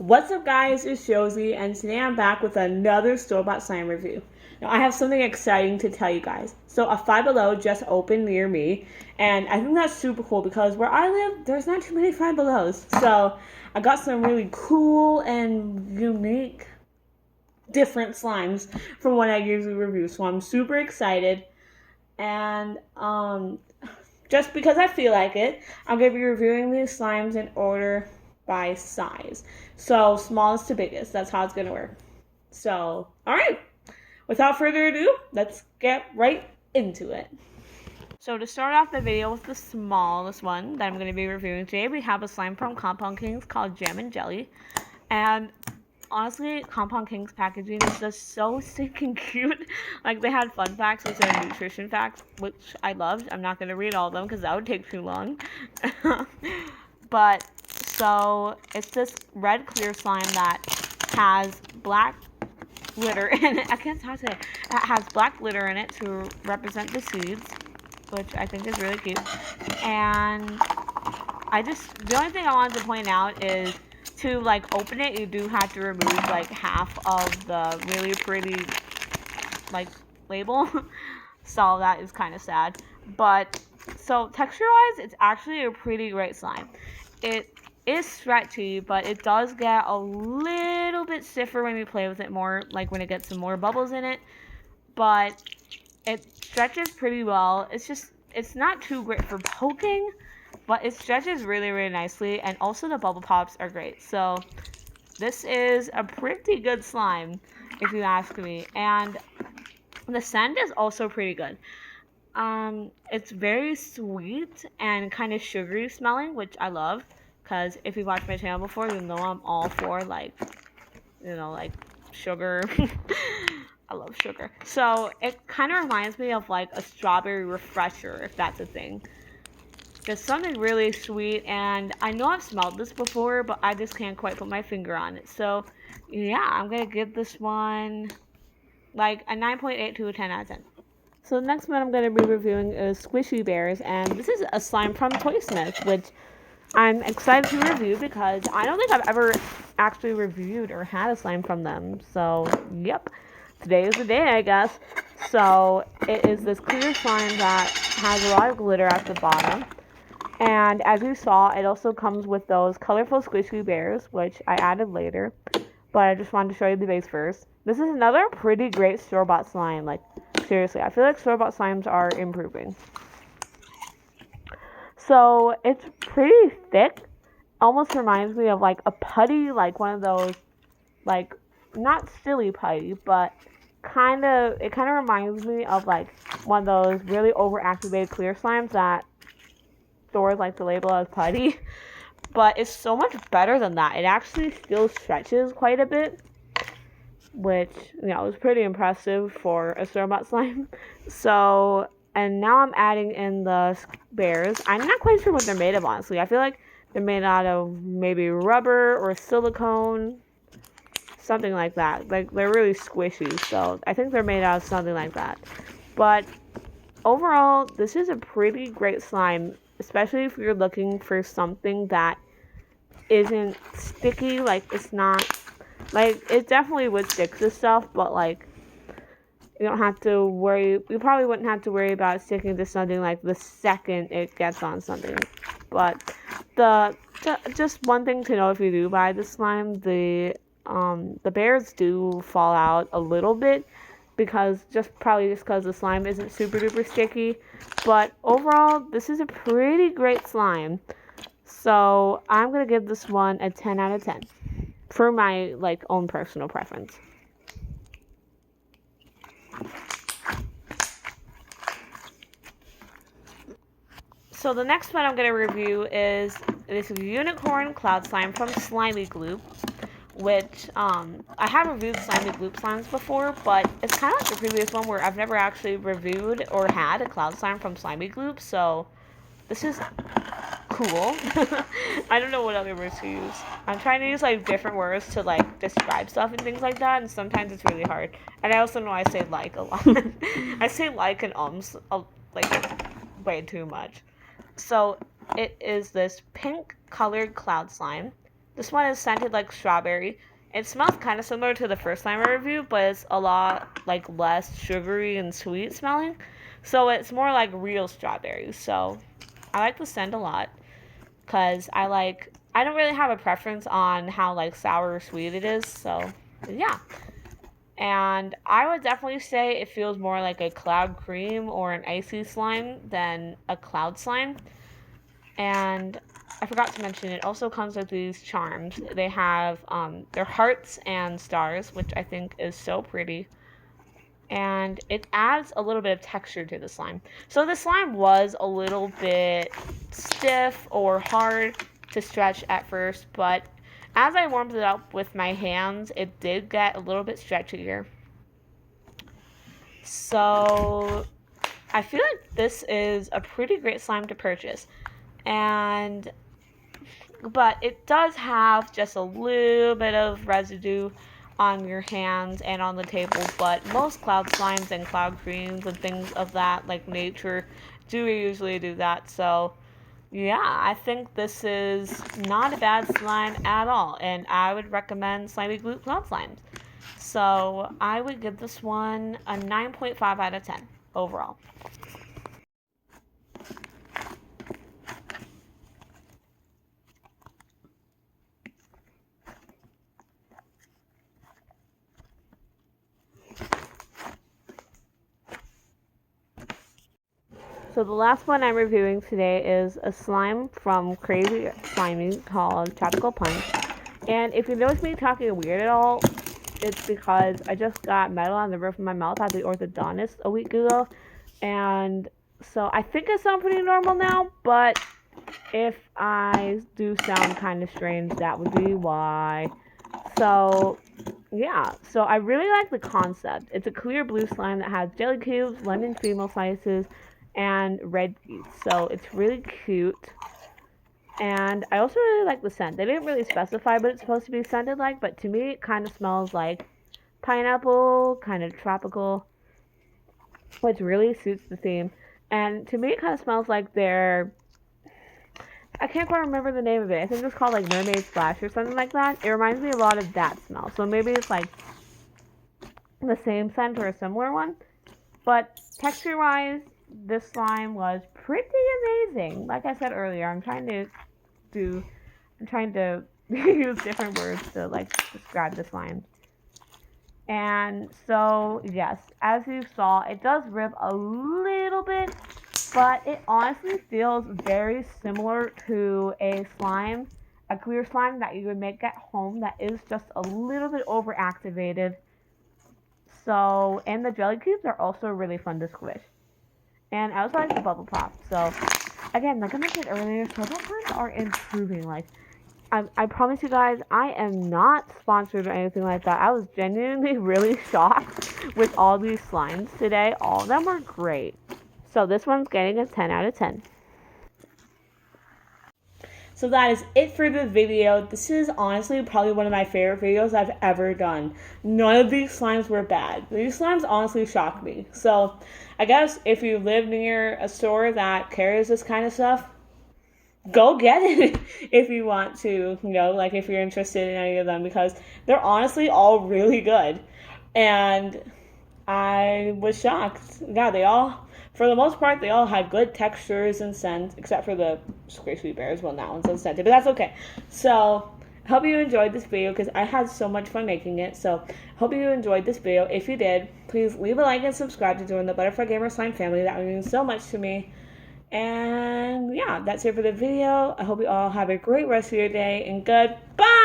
What's up guys, it's Josie, and today I'm back with another store-bought slime review. Now I have something exciting to tell you guys. So a Five Below just opened near me, and I think that's super cool because where I live, there's not too many Five Belows. So I got some really cool and unique, different slimes from what I usually review. So I'm super excited, and just because I feel like it, I'm going to be reviewing these slimes in order by size. So smallest to biggest, that's how it's going to work. So, alright, without further ado, let's get right into it. So to start off the video with the smallest one that I'm going to be reviewing today, we have a slime from Compound Kings called Jam and Jelly. And honestly, Compound Kings packaging is just so stinking cute. Like, they had fun facts with their nutrition facts, which I loved. I'm not going to read all of them because that would take too long. But, so, it's this red clear slime that has black glitter in it. I can't talk today. It has black glitter in it to represent the seeds, which I think is really cute. And the only thing I wanted to point out is, to like open it, you do have to remove like half of the really pretty like label. So that is kind of sad. But so texture wise, it's actually a pretty great slime. It is stretchy, but it does get a little bit stiffer when you play with it more, like when it gets some more bubbles in it. But it stretches pretty well. It's not too great for poking, but it stretches really, really nicely, and also the bubble pops are great. So this is a pretty good slime, if you ask me. And the scent is also pretty good. It's very sweet and kind of sugary smelling, which I love, because if you've watched my channel before, you know I'm all for, like, like sugar. I love sugar. So it kind of reminds me of like a strawberry refresher, if that's a thing. Just something really sweet, and I know I've smelled this before, but I just can't quite put my finger on it. So, yeah, I'm going to give this one, like, a 9.8 to a 10 out of 10. So, the next one I'm going to be reviewing is Squishy Bears, and this is a slime from Toy Smith, which I'm excited to review because I don't think I've ever actually reviewed or had a slime from them. So, yep, today is the day, I guess. So, it is this clear slime that has a lot of glitter at the bottom. And as you saw, it also comes with those colorful squishy bears, which I added later. But I just wanted to show you the base first. This is another pretty great store-bought slime. Like, seriously, I feel like store-bought slimes are improving. So, it's pretty thick. Almost reminds me of, like, a putty, like one of those, like, not silly putty, but it kind of reminds me of, like, one of those really overactivated clear slimes that stores like the label as putty, but it's so much better than that. It actually still stretches quite a bit, which, is pretty impressive for a store-bought slime. So, and now I'm adding in the bears. I'm not quite sure what they're made of, honestly. I feel like they're made out of maybe rubber or silicone, something like that. Like, they're really squishy, so I think they're made out of something like that. But overall, this is a pretty great slime, especially if you're looking for something that isn't sticky. Like, it's not, like, it definitely would stick to stuff, but, like, you probably wouldn't have to worry about sticking to something, like, the second it gets on something. But just one thing to know if you do buy this slime, the bears do fall out a little bit, because the slime isn't super duper sticky. But overall, this is a pretty great slime. So I'm going to give this one a 10 out of 10 for my, like, own personal preference. So the next one I'm going to review is this unicorn cloud slime from Slimey Glue, which I have reviewed Slimey Glue slimes before, but it's kind of like the previous one where I've never actually reviewed or had a cloud slime from Slimey Glue, so this is cool. I don't know what other words to use. I'm trying to use, like, different words to, like, describe stuff and things like that, and sometimes it's really hard. And I also know I say like a lot. I say like and like, way too much. So it is this pink colored cloud slime. This one is scented like strawberry. It smells kind of similar to the first slime I reviewed, but it's a lot like less sugary and sweet smelling. So it's more like real strawberries. So I like the scent a lot because I don't really have a preference on how like sour or sweet it is. So yeah. And I would definitely say it feels more like a cloud cream or an icy slime than a cloud slime. And I forgot to mention, it also comes with these charms. They have their hearts and stars, which I think is so pretty. And it adds a little bit of texture to the slime. So the slime was a little bit stiff or hard to stretch at first, but as I warmed it up with my hands, it did get a little bit stretchier. So I feel like this is a pretty great slime to purchase. But it does have just a little bit of residue on your hands and on the table, but most cloud slimes and cloud creams and things of that like nature do usually do that. So yeah, I think this is not a bad slime at all, and I would recommend Slimey Glue cloud slimes. So I would give this one a 9.5 out of 10 overall. So the last one I'm reviewing today is a slime from Crazy Slimy called Tropical Punch. And if you notice me talking weird at all, it's because I just got metal on the roof of my mouth at the orthodontist a week ago. And so I think I sound pretty normal now, but if I do sound kind of strange, that would be why. So yeah, so I really like the concept. It's a clear blue slime that has jelly cubes, lemon female slices, and red teeth. So it's really cute. And I also really like the scent. They didn't really specify what it's supposed to be scented like, but to me it kind of smells like pineapple, kind of tropical, which really suits the theme. And to me it kind of smells like I can't quite remember the name of it. I think it's called like Mermaid Splash or something like that. It reminds me a lot of that smell. So maybe it's like the same scent or a similar one. But texture-wise, this slime was pretty amazing. Like I said earlier, I'm trying to use different words to like describe the slime. And so, yes, as you saw, it does rip a little bit, but it honestly feels very similar to a clear slime that you would make at home that is just a little bit overactivated. So, and the jelly cubes are also really fun to squish. And I also like the bubble pop. So, again, like I mentioned earlier, bubble pops are improving. Like, I promise you guys, I am not sponsored or anything like that. I was genuinely really shocked with all these slimes today. All of them are great. So this one's getting a 10 out of 10. So that is it for the video. This is honestly probably one of my favorite videos I've ever done. None of these slimes were bad. These slimes honestly shocked me. So I guess if you live near a store that carries this kind of stuff, go get it if you want to, like if you're interested in any of them, because they're honestly all really good. And I was shocked. Yeah, for the most part, they all had good textures and scent, except for the Squishy Bears one. That one's unscented, but that's okay. So, I hope you enjoyed this video because I had so much fun making it. So, I hope you enjoyed this video. If you did, please leave a like and subscribe to join the Butterfly Gamer Slime family. That would mean so much to me. And yeah, that's it for the video. I hope you all have a great rest of your day and goodbye!